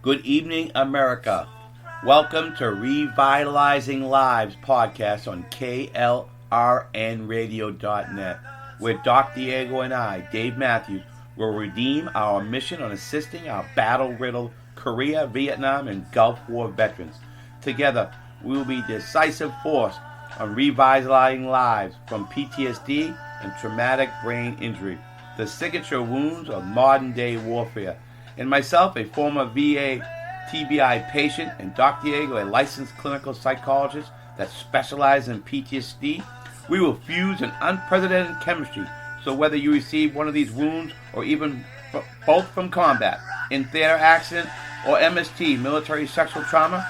Good evening, America. Welcome to Revitalizing Lives podcast on KLRNradio.net, where Dr. Diego and I, Dave Matthews, will redeem our mission on assisting our battle-riddled Korea, Vietnam, and Gulf War veterans. Together, we will be a decisive force on revitalizing lives from PTSD and traumatic brain injury, the signature wounds of modern-day warfare. And myself, a former VA TBI patient, and Dr. Diego, a licensed clinical psychologist that specializes in PTSD, we will fuse an unprecedented chemistry. So whether you receive one of these wounds or even both from combat, in theater accident, or MST, military sexual trauma,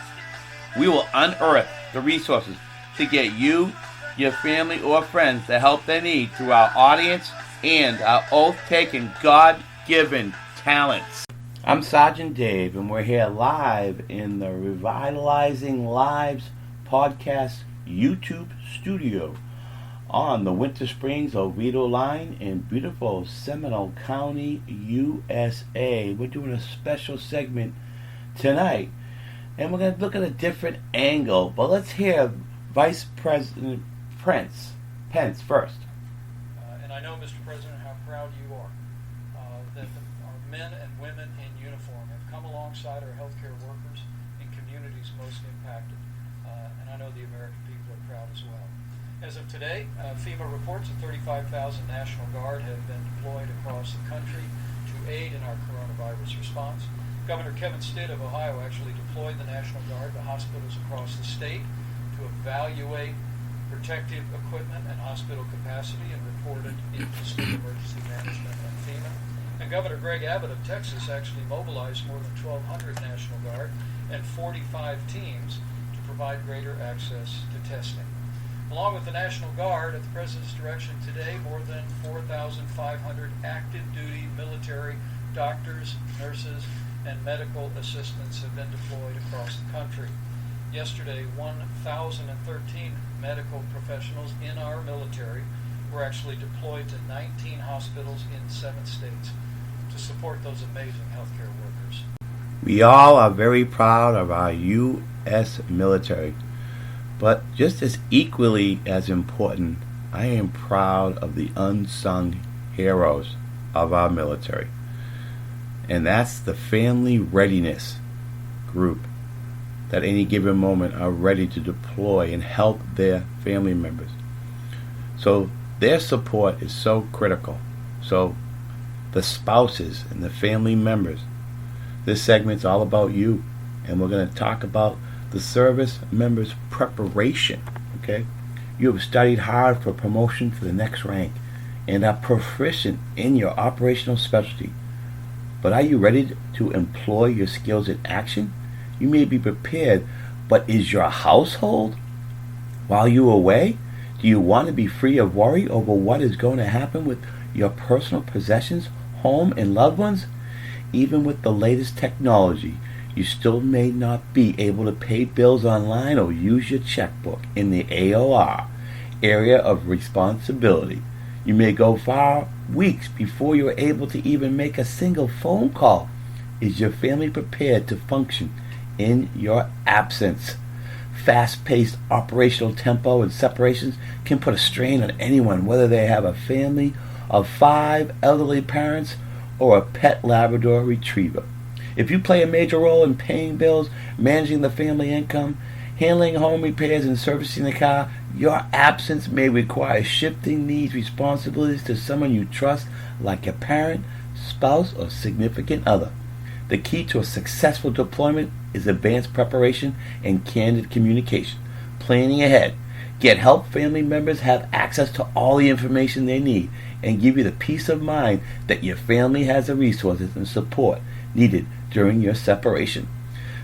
we will unearth the resources to get you, your family, or friends the help they need through our audience and our oath-taken, God-given talents. I'm Sergeant Dave, and we're here live in the Revitalizing Lives podcast YouTube studio on the Winter Springs Oviedo line in beautiful Seminole County, USA. We're doing a special segment tonight, and we're going to look at a different angle, but let's hear Vice President Pence first. And I know, Mr. President, how proud you are that our men and women in uniform have come alongside our healthcare workers in communities most impacted. And I know the American people are proud as well. As of today, FEMA reports that 35,000 National Guard have been deployed across the country to aid in our coronavirus response. Governor Kevin Stitt of Ohio actually deployed the National Guard to hospitals across the state to evaluate protective equipment and hospital capacity and report it into state emergency management and FEMA. And Governor Greg Abbott of Texas actually mobilized more than 1,200 National Guard and 45 teams to provide greater access to testing. Along with the National Guard, at the President's direction today, more than 4,500 active duty military doctors, nurses, and medical assistants have been deployed across the country. Yesterday, 1,013 medical professionals in our military were actually deployed to 19 hospitals in 7 states to support those amazing healthcare workers. We all are very proud of our U.S. military, but just as equally as important, I am proud of the unsung heroes of our military, and that's the Family Readiness group that any given moment are ready to deploy and help their family members. So their support is so critical. So the spouses and the family members, this segment's all about you, and we're going to talk about the service members' preparation. Okay, you have studied hard for promotion to the next rank and are proficient in your operational specialty. But are you ready to employ your skills in action? You may be prepared, but is your household while you're away? Do you want to be free of worry over what is going to happen with your personal possessions, home, and loved ones? Even with the latest technology, you still may not be able to pay bills online or use your checkbook in the AOR, area of responsibility. You may go far weeks before you're able to even make a single phone call. Is your family prepared to function in your absence? Fast-paced operational tempo and separations can put a strain on anyone, whether they have a family of 5 elderly parents or a pet Labrador retriever. If you play a major role in paying bills, managing the family income, handling home repairs, and servicing the car, your absence may require shifting these responsibilities to someone you trust, like your parent, spouse, or significant other. The key to a successful deployment is advanced preparation and candid communication. Planning ahead. Get help family members have access to all the information they need and give you the peace of mind that your family has the resources and support needed during your separation.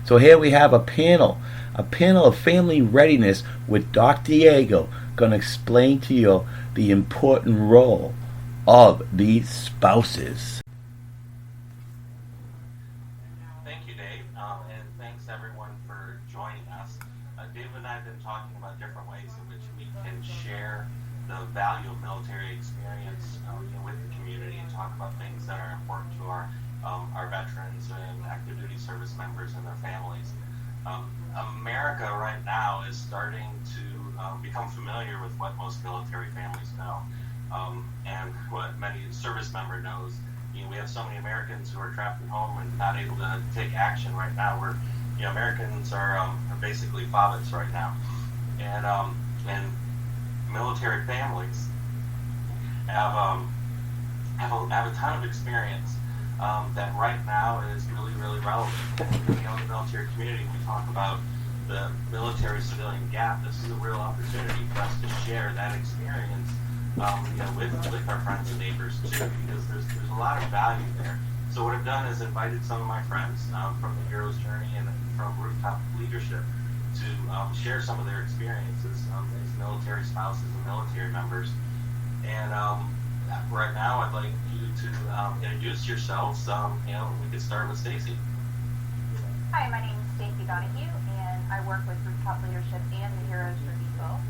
So here we have a panel of family readiness with Dr. Diego going to explain to you the important role of these spouses. Thank you, Dave, and thanks everyone for joining us. Dave and I have been talking about different ways in which we can share the value of military experience with the community and talk about things that are important to our our veterans and active duty service members and their families. America right now is starting to become familiar with what most military families know, and what many service member knows. We have so many Americans who are trapped at home and not able to take action right now. Americans are basically fathers right now, and military families have a ton of experience that right now is really relevant. In the military community, we talk about the military-civilian gap. This is a real opportunity for us to share that experience with our friends and neighbors too, because there's a lot of value there. So what I've done is invited some of my friends from the Hero's Journey and from Rooftop Leadership to share some of their experiences as military spouses and military members. And right now, I'd like you to introduce yourselves. We could start with Stacy. Hi, my name is Stacy Donahue, and I work with Rooftop Leadership and the Heroes Journey both.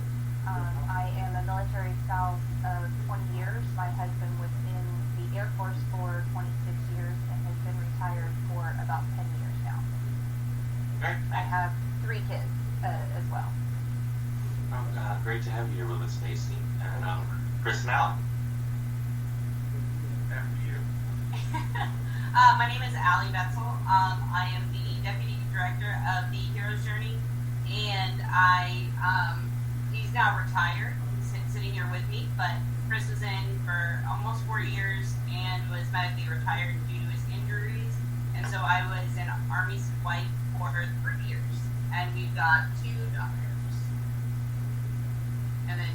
I am a military spouse of 20 years. My husband was in the Air Force for 26 years and has been retired for about 10 years now. Great. I have 3 kids as well. Great to have you here with us, Stacy. And Chris and Alan. After you. My name is Allie Betzel. I am the Deputy Director of the Hero's Journey, and he's now retired, sitting here with me, but Chris was in for almost 4 years and was medically retired due to his injuries, and so I was an Army wife for 3 years, and we've got 2 daughters. And then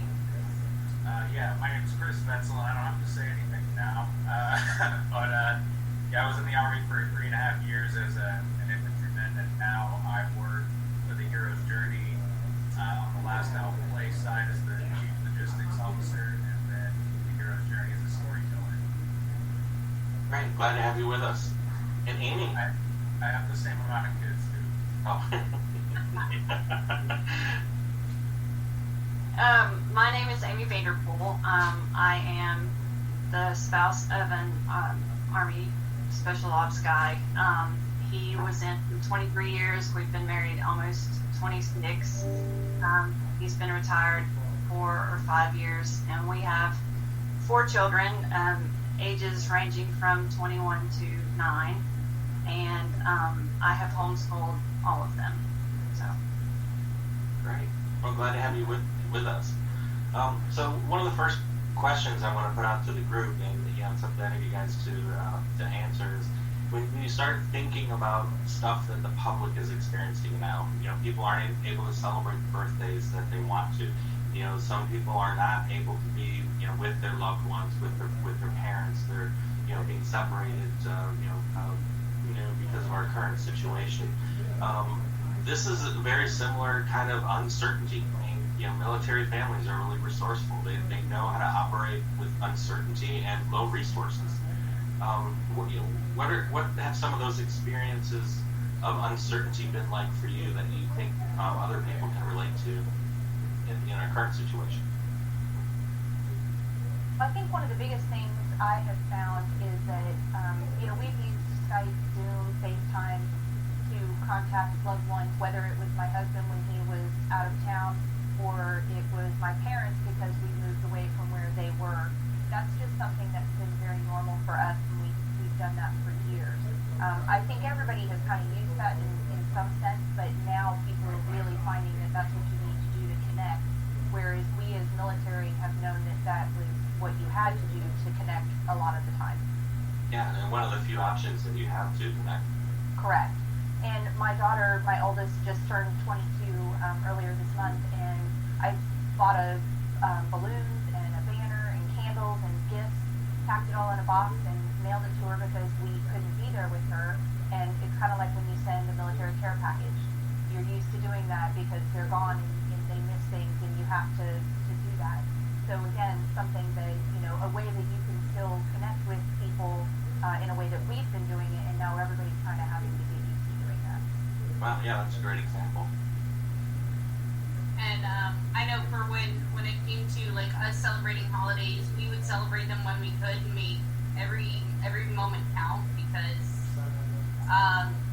my name is Chris Betzel. I don't have to say anything now, but I was in the Army for 3.5 years as an infantryman, and now I work for the Hero's Journey on the last outplay side as the Chief Logistics Officer, and then the Hero's Journey as a storyteller. Great, glad to have you with us. And Amy. I have the same amount of kids too. Oh. My name is Amy Vanderpool. I am the spouse of an Army Special Ops guy. He was in 23 years. We've been married almost 26. He's been retired 4 or 5 years, and we have 4 children, ages ranging from 21 to 9, and I have homeschooled all of them. So Great. Well, glad to have you with us. So one of the first questions I want to put out to the group, and something I need you guys to answer, is when you start thinking about stuff that the public is experiencing now. People aren't able to celebrate the birthdays that they want to. Some people are not able to be with their loved ones, with their parents. They're being separated because of our current situation. This is a very similar kind of uncertainty. Military families are really resourceful. They know how to operate with uncertainty and low resources. What have some of those experiences of uncertainty been like for you that you think other people can relate to in our current situation? I think one of the biggest things I have found is that, we've used Skype, Zoom, FaceTime to contact loved ones, whether it was my husband when he was out of town or it was my parents because we moved away from where they were. That's just something that's been very normal for us, and we've done that for years. I think everybody has kind of used that in some sense, but now people are really finding that that's what you need to do to connect, whereas we as military have known that that was what you had to do to connect a lot of the time. Yeah, and one of the few options that you have to connect. Correct. And my daughter, my oldest, just turned 22 earlier this month, and I bought balloons and a banner and candles and gifts, packed it all in a box, and mailed it to her because we couldn't be there with her. And it's kind of like when you send a military care package. You're used to doing that because they're gone and they miss things, and you have to do that. So again, something that, a way that you can still connect with people in a way that we've been doing it, and now everybody's kind of having to get used to doing that. Wow, yeah, that's a great example. And I know for when it came to like us celebrating holidays, we would celebrate them when we could and make every moment count, because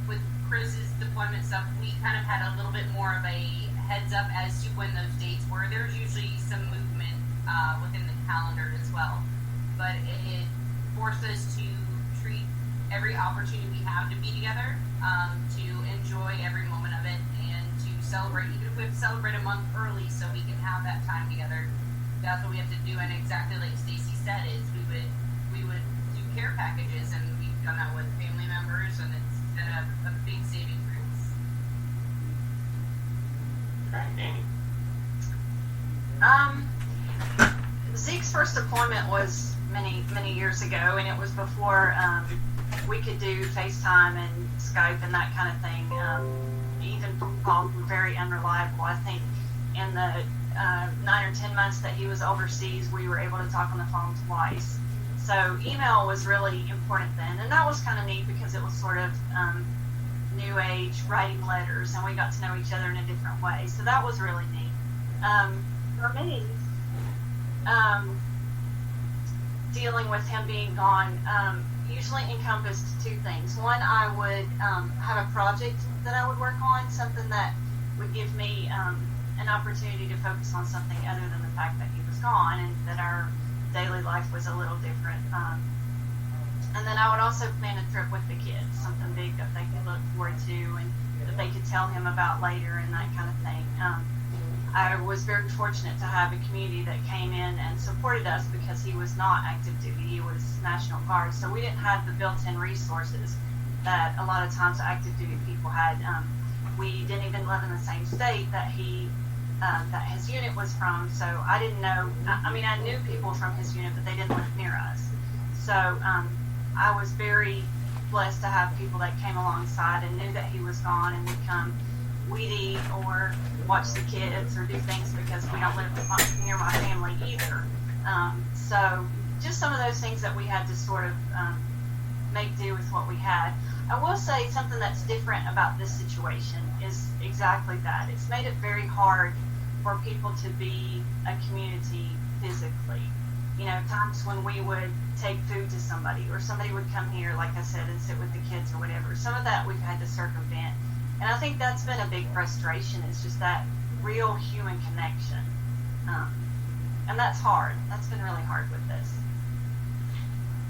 With Chris's deployment stuff, we kind of had a little bit more of a heads up as to when those dates were. There's usually some movement within the calendar as well, but it forced us to treat every opportunity we have to be together, to enjoy every moment of it, and to celebrate, even if we have to celebrate a month early so we can have that time together. That's what we have to do, and exactly like Stacy said, is we would do care packages, and we've done that with family members, and it's been a big saving grace. Great, Amy. Zeke's first deployment was many years ago, and it was before we could do FaceTime and Skype and that kind of thing. Even phone calls were very unreliable. I think in the 9 or 10 months that he was overseas, we were able to talk on the phone twice. So email was really important then, and that was kind of neat because it was sort of new age writing letters, and we got to know each other in a different way. So that was really neat. For me, dealing with him being gone usually encompassed two things. One, I would have a project that I would work on, something that would give me an opportunity to focus on something other than the fact that he was gone and that our daily life was a little different. And then I would also plan a trip with the kids, something big that they could look forward to and that they could tell him about later and that kind of thing. I was very fortunate to have a community that came in and supported us because he was not active duty, he was National Guard, so we didn't have the built-in resources that a lot of times active duty people had. We didn't even live in the same state that that his unit was from, so I didn't know, I mean, I knew people from his unit, but they didn't live near us. So I was very blessed to have people that came alongside and knew that he was gone and would come weed eat or watch the kids or do things because we don't live near my family either. So just some of those things that we had to sort of make do with what we had. I will say something that's different about this situation is exactly that. It's made it very hard for people to be a community physically. You know, times when we would take food to somebody or somebody would come here, like I said, and sit with the kids or whatever. Some of that we've had to circumvent. And I think that's been a big frustration, is just that real human connection. And that's hard. That's been really hard with this.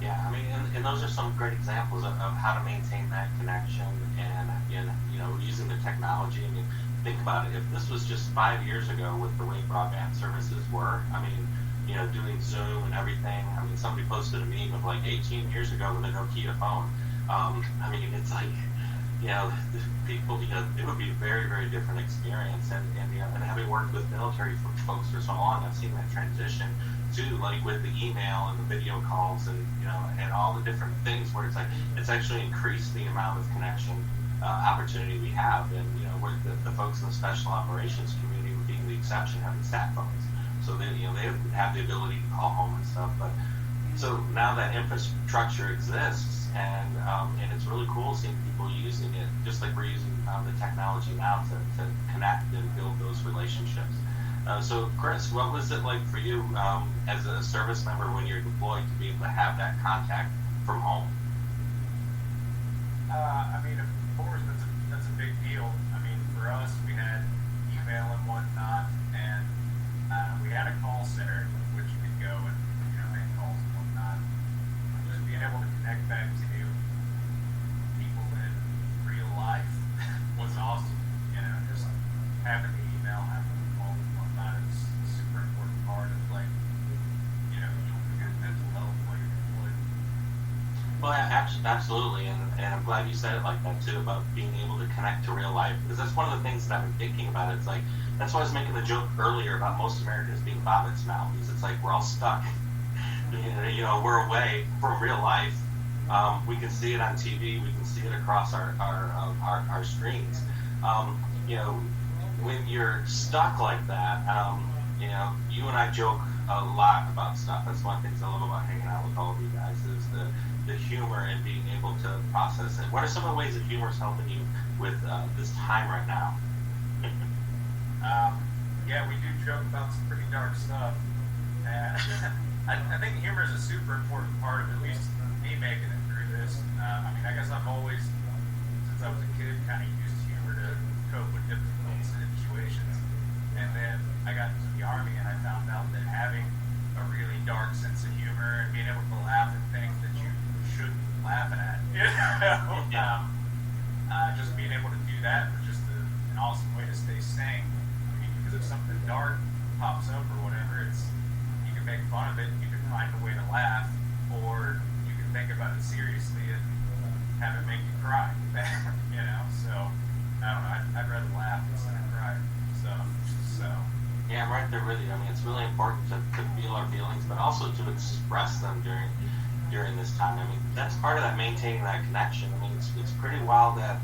Yeah, I mean, and those are some great examples of how to maintain that connection and you know, using the technology. I mean, think about it. If this was just 5 years ago with the way broadband services were, I mean, you know, doing Zoom and everything. I mean, somebody posted a meme of like 18 years ago with a Nokia phone. I mean, it's like, you know, people, you know, it would be a very, very different experience. And you know, and having worked with military folks for so long, I've seen that transition to, like, with the email and the video calls and, you know, and all the different things where it's like, it's actually increased the amount of connection opportunity we have. And, you know, with the folks in the special operations community being the exception, having sat phones. So they, you know, they have the ability to call home and stuff. But so now that infrastructure exists, and it's really cool seeing people using it, just like we're using the technology now to connect and build those relationships. So Chris, what was it like for you as a service member when you're deployed to be able to have that contact from home? I mean, of course, that's a big deal. I mean, for us, we had email and whatnot, and we had a call center which you could go and, you know, make calls and whatnot. Just being able to connect back to people in real life was awesome. You know, just having the email, having the call and whatnot is a super important part of, like, you know, your mental health while you're deployed. Well, absolutely, and I'm glad you said it like that too, about being able to connect to real life, because that's one of the things that I've been thinking about. It's like, that's why I was making the joke earlier about most Americans being bobbits now, because it's like we're all stuck. You know, we're away from real life. We can see it on TV. We can see it across our screens. You know, when you're stuck like that, you know, you and I joke a lot about stuff. That's one of the things I love about hanging out with all of you guys, is the humor and being able to process it. What are some of the ways that humor is helping you with this time right now? Yeah, we do joke about some pretty dark stuff. And I think humor is a super important part of at least me making it through this. I mean, I guess I've always I was a kid, kind of used humor to cope with difficult situations. And then I got into the Army and I found out that having a really dark sense of humor and being able to laugh at things that you shouldn't be laughing at, just being able to do that was just an awesome way to stay sane. I mean, because if something dark pops up or whatever, you can make fun of it, you can find a way to laugh, or you can think about it seriously and have it make you cry. So I don't know, I'd rather laugh instead of cry. So Yeah, I'm right there with you. I mean, it's really important to feel our feelings, but also to express them during this time. I mean, that's part of that, maintaining that connection. I mean, it's pretty wild that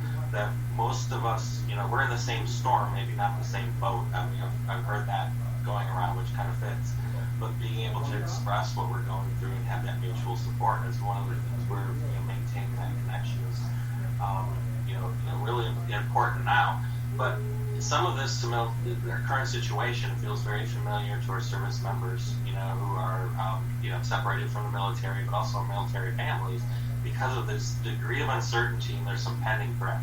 most of us, we're in the same storm, maybe not the same boat. I mean, I've heard that going around, which kind of fits. But being able to express what we're going through and have that mutual support is one of the things where maintaining that connection is, really important now. But some of this, their current situation feels very familiar to our service members, who are, separated from the military, but also our military families, because of this degree of uncertainty, and there's some pending threat,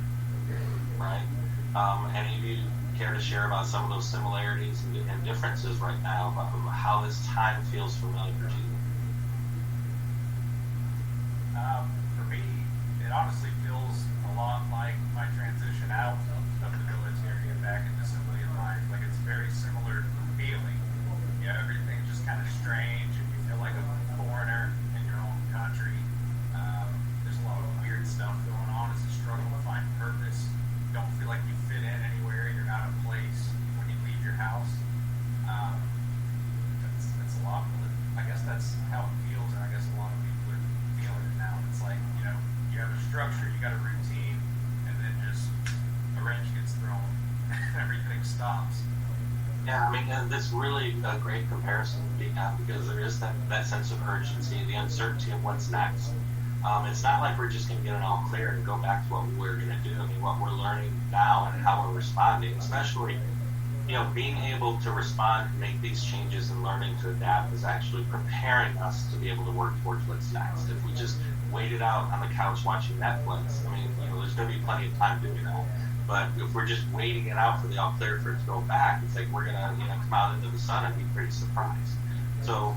right? Any of you care to share about some of those similarities and differences right now, about how this time feels familiar to you? For me, it honestly feels a lot like my transition out of the military and back into civilian life. Like, it's a very similar feeling. Everything's just kind of strange, and you feel like a foreigner in your own country. There's a lot of weird stuff going on. It's a struggle to find purpose. You don't feel like you fit in anywhere. You're not a place when you leave your house. That's a lot. I guess that's how it feels, and I guess a lot of people are feeling it now. It's like, you have a structure, you got a routine, and then just a wrench gets thrown, and everything stops. Yeah, I mean, that's really a great comparison because there is that sense of urgency, the uncertainty of what's next. It's not like we're just going to get it all clear and go back to what we're going to do. I mean, what we're learning now and how we're responding, especially, being able to respond and make these changes and learning to adapt is actually preparing us to be able to work towards what's next. If we just waited out on the couch watching Netflix, I mean, there's going to be plenty of time to do that. But if we're just waiting it out for the all clear for it to go back, it's like we're going to come out into the sun and be pretty surprised. So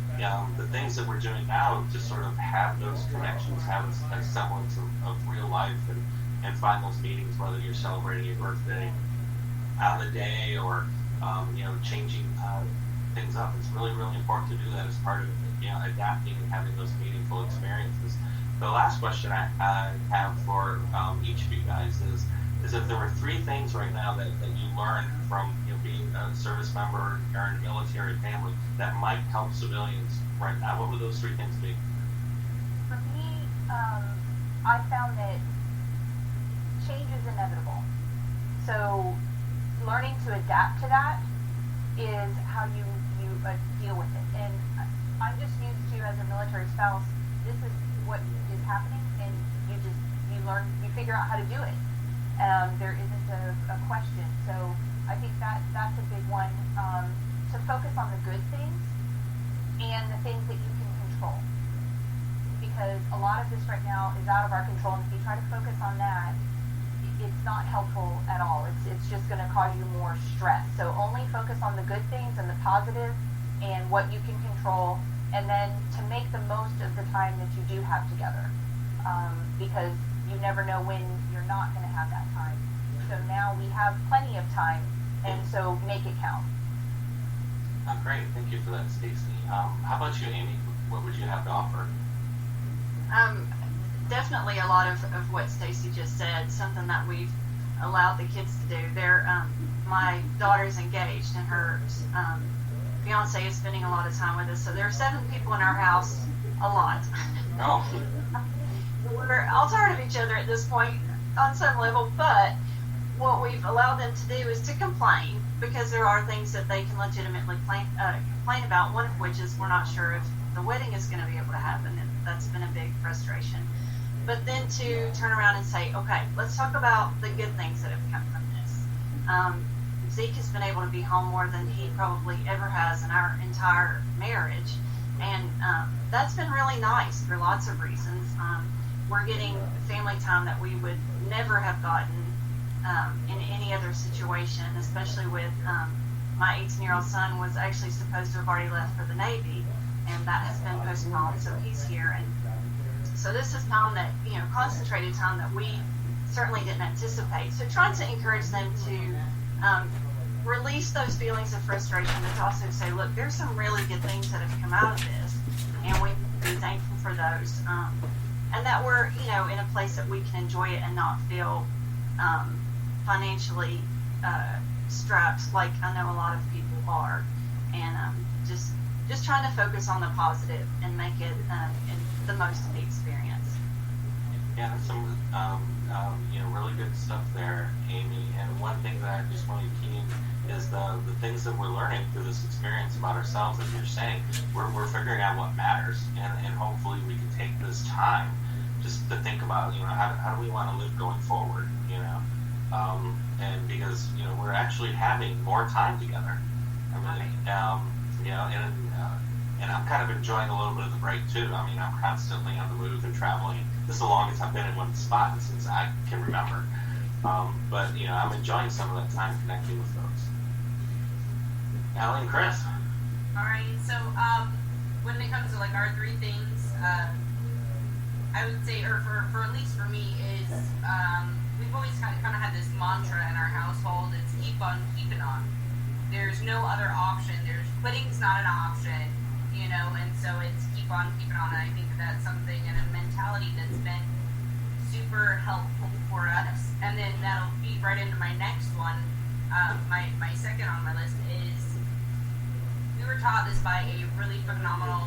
the things that we're doing now to sort of have those connections, have a semblance of real life, and find those meetings, whether you're celebrating your birthday on the day or changing things up. It's really, really important to do that as part of adapting and having those meaningful experiences. The last question I have for each of you guys is if there were three things right now that you learned from being a service member or in a military family that might help civilians right now, what would those three things be? For me, I found that change is inevitable. So learning to adapt to that is how you deal with it. And I'm just used to, as a military spouse, this is what is happening, and you learn, you figure out how to do it. There isn't a question. So I think that's a big one, to focus on the good things and the things that you can control. Because a lot of this right now is out of our control, and if you try to focus on that, it's not helpful at all. It's just going to cause you more stress. So only focus on the good things and the positive and what you can control, and then to make the most of the time that you do have together, because you never know when you're not going to have that time. So now we have plenty of time, and so make it count. Oh, great. Thank you for that, Stacy. How about you, Amy? What would you have to offer? Definitely a lot of what Stacy just said, something that we've allowed the kids to do. My daughter's engaged, and her fiance is spending a lot of time with us. So there are 7 people in our house, a lot. Oh. We're all tired of each other at this point on some level, but what we've allowed them to do is to complain, because there are things that they can legitimately complain about, one of which is we're not sure if the wedding is going to be able to happen, and that's been a big frustration. But then to turn around and say, okay, let's talk about the good things that have come from this. Zeke has been able to be home more than he probably ever has in our entire marriage, and that's been really nice for lots of reasons. We're getting family time that we would never have gotten in any other situation, especially with my 18-year-old son was actually supposed to have already left for the Navy, and that has been postponed, so he's here. And so this is time that, concentrated time that we certainly didn't anticipate. So trying to encourage them to release those feelings of frustration, but to also say, look, there's some really good things that have come out of this, and we can be thankful for those. And that we're, in a place that we can enjoy it and not feel financially strapped like I know a lot of people are. And just trying to focus on the positive and make it the most of the experience. Yeah, that's some really good stuff there, Amy. And one thing that I just want to key in is the things that we're learning through this experience about ourselves. As you're saying, we're figuring out what matters, and hopefully we can take this time just to think about how do we want to live going forward, and because we're actually having more time together. I mean, and I'm kind of enjoying a little bit of the break too. I mean, I'm constantly on the move and traveling. This is the longest I've been in one spot since I can remember. But I'm enjoying some of that time connecting with folks. Allie and Chris. All right. So when it comes to like our three things, I would say, or for at least for me, is we've always kind of had this mantra in our household. It's keep on keeping on. There's no other option. Quitting's not an option, and so it's keep on keeping on. And I think that's something and a mentality that's been super helpful for us. And then that'll feed right into my next one. My second on my list is we were taught this by a really phenomenal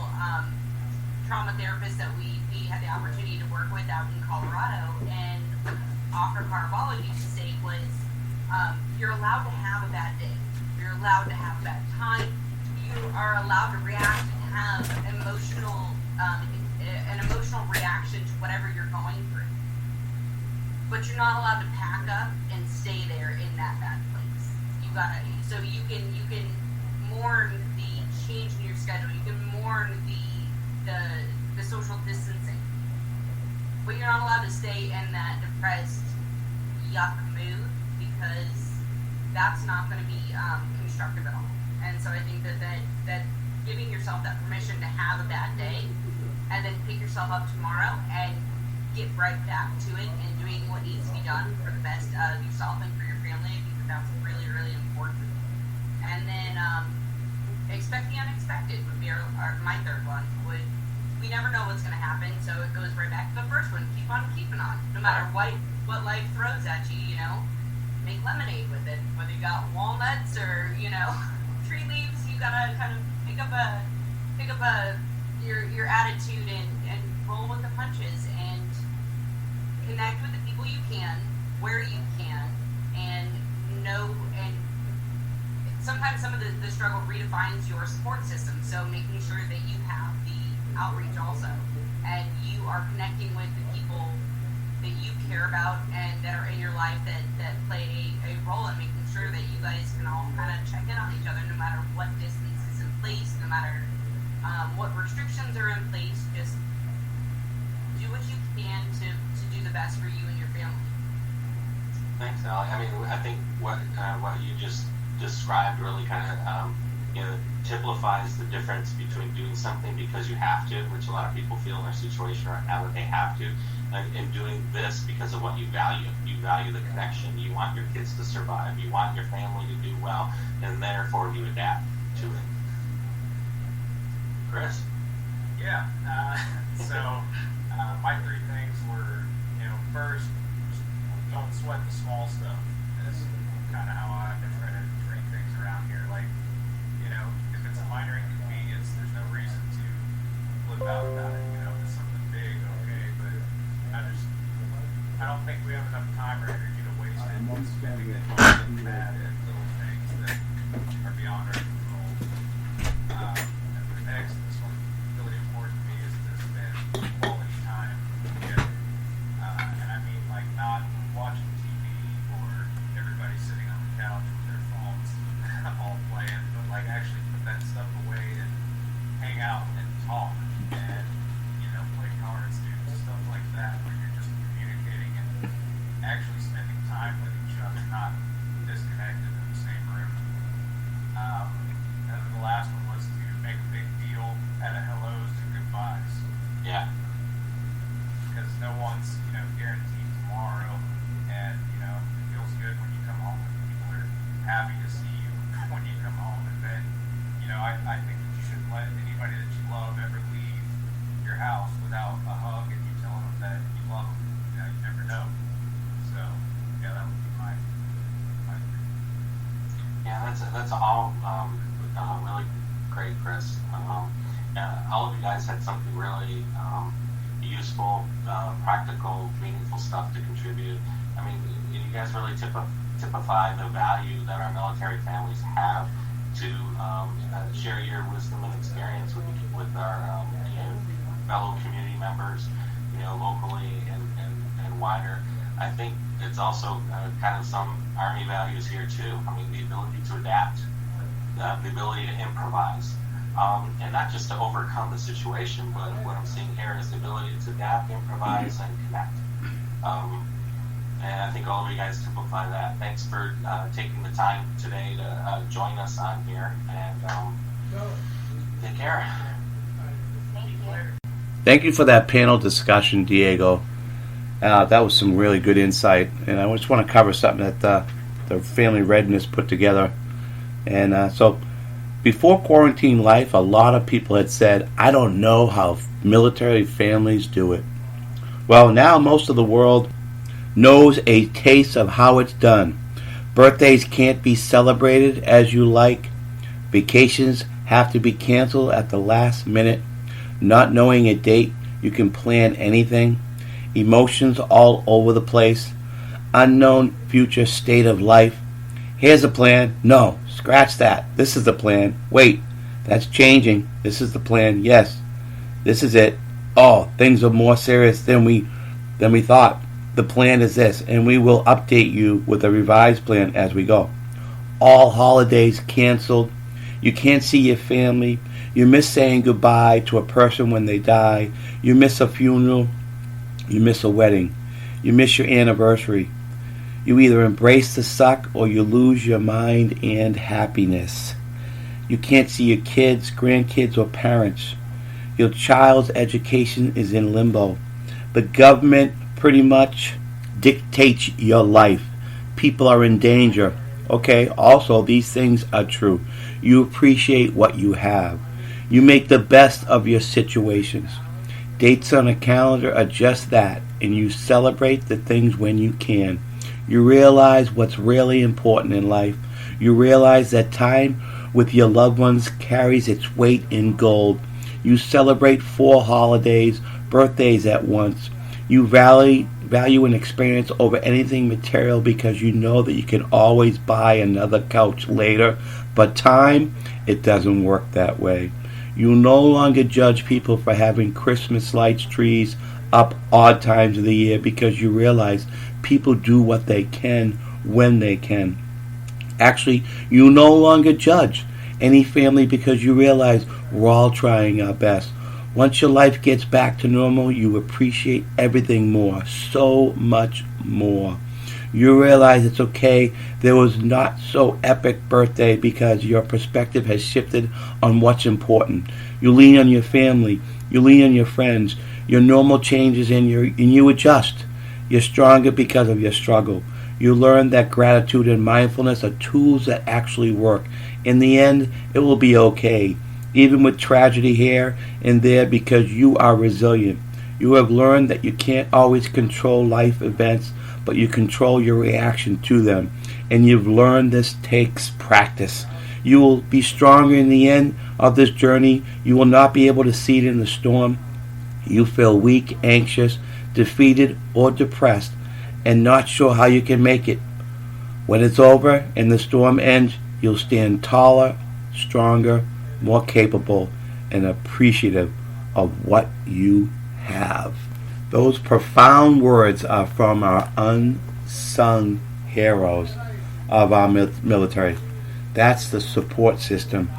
trauma therapist that we had the opportunity to work with out in Colorado. And Offer Carvalho used to say was, you're allowed to have a bad day. You're allowed to have a bad time. You are allowed to react and have an emotional reaction to whatever you're going through. But you're not allowed to pack up and stay there in that bad place. So you can mourn the change in your schedule. You can mourn the social distancing. But you're not allowed to stay in that depressed, yuck mood, because that's not going to be constructive at all. And so I think that giving yourself that permission to have a bad day and then pick yourself up tomorrow and get right back to it and doing what needs to be done for the best of yourself and for your family, I think that's really, really important. And then expect the unexpected would be my third one. We never know what's going to happen, so it goes right back to the first one. Keep on keeping on. No matter what life throws at you, make lemonade with it. Whether you got walnuts or, tree leaves, you gotta kind of pick up your attitude and roll with the punches and connect with the people you can, where you can, and sometimes some of the struggle redefines your support system. So making sure that you have the outreach also, and you are connecting with the people that you care about and that are in your life that play a role in making sure that you guys can all kind of check in on each other, no matter what distance is in place, no matter what restrictions are in place. Just do what you can to do the best for you and your family. Thanks, Allie. I mean, I think what you just described really kind of typifies the difference between doing something because you have to, which a lot of people feel in their situation right now that they have to, and doing this because of what you value. You value the connection. You want your kids to survive. You want your family to do well, and therefore you adapt to it. Chris? Yeah. So my three things were, first, don't sweat the small stuff. That's kind of how I try to bring things around here. Like, if it's a minor inconvenience, there's no reason to flip out about it. If it's something big, okay, but I don't think we have enough time or energy to waste it spending it mad at little things that are beyond our control. And next, this one's really important to me, is to spend quality time together. And I mean, like, not watching TV or everybody sitting on the couch with their phones all playing, but like actually put that stuff away and hang out and talk and play cards, do stuff like that where you're just communicating and actually that's all really great, Chris. All of you guys had something really useful, practical, meaningful stuff to contribute. I mean, you guys really typify the value that our military families have to share your wisdom and experience with our fellow community members, locally and wider. I think it's also kind of some Army values here too. I mean, the ability to adapt, the ability to improvise, and not just to overcome the situation, but what I'm seeing here is the ability to adapt, improvise, and connect. And I think all of you guys typify that. Thanks for taking the time today to join us on here, and take care. Thank you. Thank you for that panel discussion, Diego. That was some really good insight, and I just want to cover something that the Family Readiness put together. And so, before quarantine life, a lot of people had said, I don't know how military families do it. Well, now most of the world knows a taste of how it's done. Birthdays can't be celebrated as you like. Vacations have to be canceled at the last minute. Not knowing a date, you can plan anything. Emotions all over the place. Unknown future state of life. Here's a plan. No, scratch that. This is the plan. Wait, that's changing. This is the plan. Yes, this is it. Oh, things are more serious than we thought. The plan is this, and we will update you with a revised plan as we go. All holidays canceled. You can't see your family. You miss saying goodbye to a person when they die. You miss a funeral. You miss a wedding. You miss your anniversary. You either embrace the suck or you lose your mind and happiness. You can't see your kids, grandkids, or parents. Your child's education is in limbo. The government pretty much dictates your life. People are in danger. Okay, also these things are true. You appreciate what you have. You make the best of your situations. Dates on a calendar are just that, and you celebrate the things when you can. You realize what's really important in life. You realize that time with your loved ones carries its weight in gold. You celebrate 4 holidays, birthdays at once. You value an experience over anything material because you know that you can always buy another couch later. But time, it doesn't work that way. You no longer judge people for having Christmas lights, trees up odd times of the year because you realize people do what they can when they can. Actually, you no longer judge any family because you realize we're all trying our best. Once your life gets back to normal, you appreciate everything more, so much more. You realize it's okay, there was not so epic birthday because your perspective has shifted on what's important. You lean on your family, you lean on your friends, your normal changes and you adjust. You're stronger because of your struggle. You learn that gratitude and mindfulness are tools that actually work. In the end, it will be okay, even with tragedy here and there because you are resilient. You have learned that you can't always control life events, but you control your reaction to them. And you've learned this takes practice. You will be stronger in the end of this journey. You will not be able to see it in the storm. You feel weak, anxious, defeated, or depressed, and not sure how you can make it. When it's over and the storm ends, you'll stand taller, stronger, more capable, and appreciative of what you have. Those profound words are from our unsung heroes of our military. That's the support system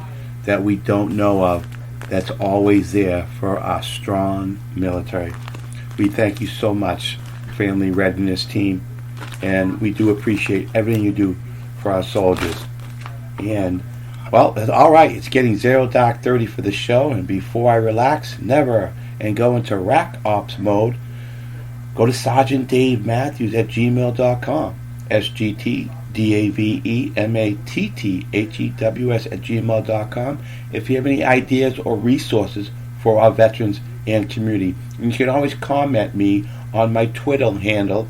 that we don't know of that's always there for our strong military. We thank you so much, Family Readiness team, and we do appreciate everything you do for our soldiers. And, well, that's all right. It's getting 0:30 for the show, and before I relax, never, and go into rack ops mode, go to Sergeant Dave Matthews at gmail.com. SGTDAVEMATTHEWS at gmail.com. If you have any ideas or resources for our veterans and community, and you can always comment me on my Twitter handle,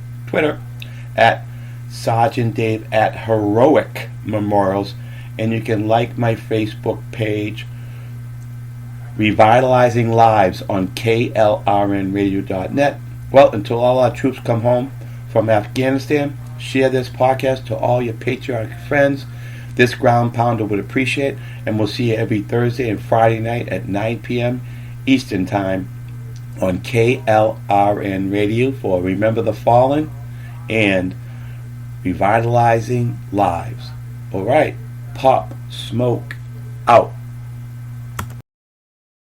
at Sergeant Dave at Heroic Memorials, and you can like my Facebook page, Revitalizing Lives, on klrnradio.net. Well, until all our troops come home from Afghanistan, share this podcast to all your patriotic friends. This ground pounder would appreciate, and we'll see you every Thursday and Friday night at 9 p.m. Eastern Time on KLRN Radio for Remember the Fallen and Revitalizing Lives. All right, Pop Smoke out.